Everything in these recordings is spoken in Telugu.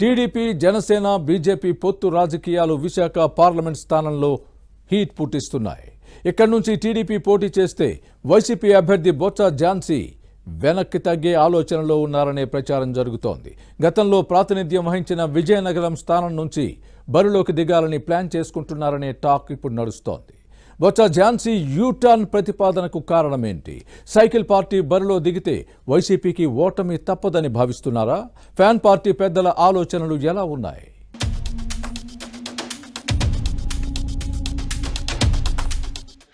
టీడీపీ జనసేన బీజేపీ పొత్తు రాజకీయాలు విశాఖ పార్లమెంట్ స్థానంలో హీట్ పుట్టిస్తున్నాయి. ఇక్కడి నుంచి టీడీపీ పోటీ చేస్తే వైసీపీ అభ్యర్థి బొత్స ఝాన్సీ వెనక్కి తగ్గే ఆలోచనలో ఉన్నారనే ప్రచారం జరుగుతోంది. గతంలో ప్రాతినిధ్యం వహించిన విజయనగరం స్థానం నుంచి బరిలోకి దిగాలని ప్లాన్ చేసుకుంటున్నారనే టాక్ ఇప్పుడు నడుస్తోంది. బొత్స ఝాన్సీ యూటర్న్ ప్రతిపాదనకు కారణమేంటి? సైకిల్ పార్టీ బరిలో దిగితే వైసీపీకి ఓటమి తప్పదని భావిస్తున్నారా? ఫ్యాన్ పార్టీ పెద్దల ఆలోచనలు ఎలా ఉన్నాయి?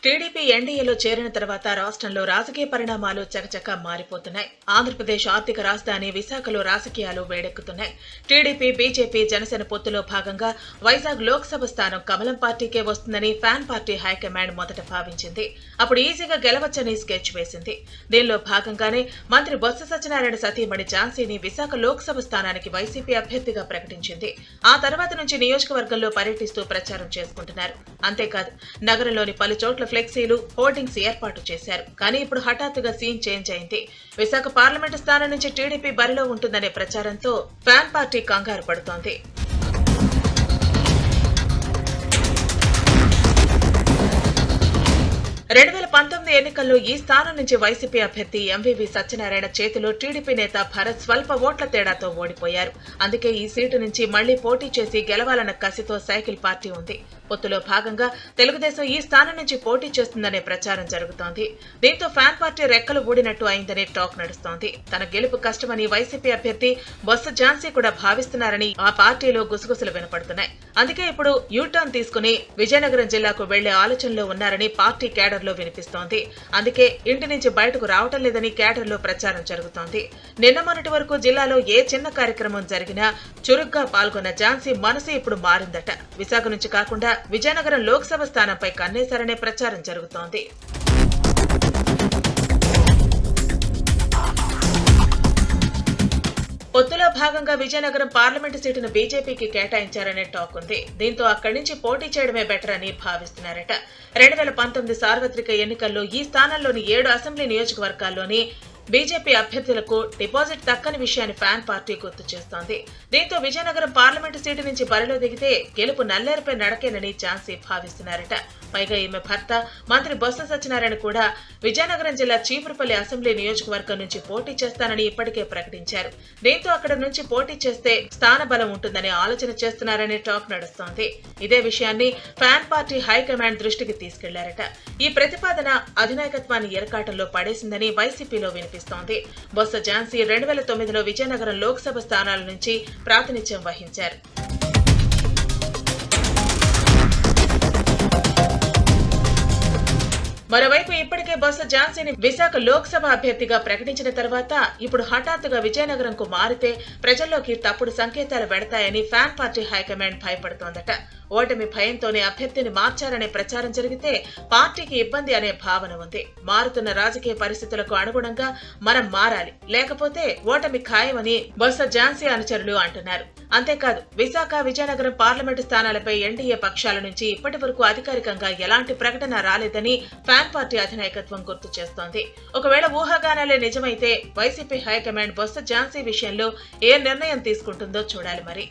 టీడీపీ ఎన్డీఏలో చేరిన తర్వాత రాష్ట్రంలో రాజకీయ పరిణామాలు చకచకా మారిపోతున్నాయి. ఆంధ్రప్రదేశ్ ఆర్థిక రాజధాని విశాఖలో రాజకీయాలు వేడెక్కుతున్నాయి. టీడీపీ బీజేపీ జనసేన పొత్తులో భాగంగా వైజాగ్ లోక్సభ స్థానం కమలం పార్టీకే వస్తుందని ఫ్యాన్ పార్టీ హైకమాండ్ మొదట భావించింది. అప్పుడు ఈజీగా గెలవచ్చని స్కెచ్ వేసింది. దీనిలో భాగంగానే మంత్రి బొత్స సత్యనారాయణ సతీమణి ఝాన్సీని విశాఖ లోక్సభ స్థానానికి వైసీపీ అభ్యర్థిగా ప్రకటించింది. ఆ తర్వాత నుంచి నియోజకవర్గంలో పర్యటిస్తూ ప్రచారం చేసుకుంటున్నారు. అంతేకాదు నగరంలోని పలు చోట్ల ఫ్లెక్సీలు, హోర్డింగ్స్ ఏర్పాటు చేశారు. కానీ ఇప్పుడు హఠాత్తుగా సీన్ చేంజ్ అయింది. విశాఖ పార్లమెంటు స్థానం నుంచి టీడీపీ బరిలో ఉంటుందనే ప్రచారంతో ఫ్యాన్ పార్టీ కంగారు పడుతోంది. 2019 ఎన్నికల్లో ఈ స్థానం నుంచి వైసీపీ అభ్యర్థి ఎంవీవీ సత్యనారాయణ చేతిలో టీడీపీ నేత భరత్ స్వల్ప ఓట్ల తేడాతో ఓడిపోయారు. అందుకే ఈ సీటు నుంచి మళ్లీ పోటీ చేసి గెలవాలన్న కసితో సైకిల్ పార్టీ ఉంది. పొత్తులో భాగంగా తెలుగుదేశం ఈ స్థానం నుంచి పోటీ చేస్తుందనే ప్రచారం జరుగుతోంది. దీంతో ఫ్యాన్ పార్టీ రెక్కలు ఊడినట్టు అయిందనే టాక్ నడుస్తోంది. తన గెలుపు కష్టమని వైసీపీ అభ్యర్థి బొత్స ఝాన్సీ కూడా భావిస్తున్నారని ఆ పార్టీలో గుసగుసలు వినపడుతున్నాయి. అందుకే ఇప్పుడు యూటర్న్ తీసుకుని విజయనగరం జిల్లాకు వెళ్లే ఆలోచనలో ఉన్నారని పార్టీ కేడర్లో వినిపిస్తోంది. అందుకే ఇంటి నుంచి బయటకు రావటం లేదని కేడర్లో ప్రచారం జరుగుతోంది. నిన్న మొన్నటి వరకు జిల్లాలో ఏ చిన్న కార్యక్రమం జరిగినా చురుగ్గా పాల్గొన్న ఝాన్సీ మనసు ఇప్పుడు మారిందట. విశాఖ నుంచి కాకుండా విజయనగరం లోక్సభ స్థానంపై కన్నేశారనే ప్రచారం జరుగుతోంది. పొత్తులో భాగంగా విజయనగరం పార్లమెంటు సీటును బీజేపీకి కేటాయించారనే టాక్ ఉంది. దీంతో అక్కడి నుంచి పోటీ చేయడమే బెటర్ అని భావిస్తున్నారట. 2019 సార్వత్రిక ఎన్నికల్లో ఈ స్థానంలోని 7 అసెంబ్లీ నియోజకవర్గాల్లోని బీజేపీ అభ్యర్థులకు డిపాజిట్ దక్కని విషయాన్ని ఫ్యాన్ పార్టీ గుర్తు చేస్తోంది. దీంతో విజయనగరం పార్లమెంటు సీటు నుంచి బరిలో దిగితే గెలుపు నల్లేరుపై నడకేనని ఝాన్సీ భావిస్తున్నారట. పైగా ఈమె భర్త మంత్రి బొత్స సత్యనారాయణ కూడా విజయనగరం జిల్లా చీపురుపల్లి అసెంబ్లీ నియోజకవర్గం నుంచి పోటీ చేస్తానని ఇప్పటికే ప్రకటించారు. దీంతో అక్కడ నుంచి పోటీ చేస్తే స్థాన బలం ఉంటుందని ఆలోచన చేస్తున్నారనే టాక్ నడుస్తోంది. ఇదే విషయాన్ని ఫ్యాన్ పార్టీ హైకమాండ్ దృష్టికి తీసుకెళ్లారట. ఈ ప్రతిపాదన అధినాయకత్వాన్ని ఎరకాటంలో పడేసిందని వైసీపీలో వినిపిస్తోంది. బొత్స ఝాన్సీ 2009లో విజయనగరం లోక్సభ స్థానాల నుంచి ప్రాతినిధ్యం వహించారు. మరోవైపు ఇప్పటికే బొత్స ఝాన్సీని విశాఖ లోక్సభ అభ్యర్థిగా ప్రకటించిన తర్వాత ఇప్పుడు హఠాత్తుగా విజయనగరంకు మారితే ప్రజల్లోకి తప్పుడు సంకేతాలు వెడతాయని ఫ్యాన్ పార్టీ హైకమాండ్ భయపడుతోందట. ఓటమి భయంతోనే అభ్యర్థిని మార్చారనే ప్రచారం జరిగితే పార్టీకి ఇబ్బంది అనే భావన ఉంది. మారుతున్న రాజకీయ పరిస్థితులకు అనుగుణంగా మనం మారాలి, లేకపోతే ఓటమి ఖాయమని బొత్స ఝాన్సీ అనుచరులు అంటున్నారు. అంతేకాదు విశాఖ విజయనగరం పార్లమెంటు స్థానాలపై ఎన్డీఏ పక్షాల నుంచి ఇప్పటి వరకు అధికారికంగా ఎలాంటి ప్రకటన రాలేదని ఫ్యాన్ పార్టీ అధినాయకత్వం గుర్తు చేస్తోంది. ఒకవేళ ఊహాగానాలే నిజమైతే వైసీపీ హైకమాండ్ బొత్స ఝాన్సీ విషయంలో ఏ నిర్ణయం తీసుకుంటుందో చూడాలి మరి.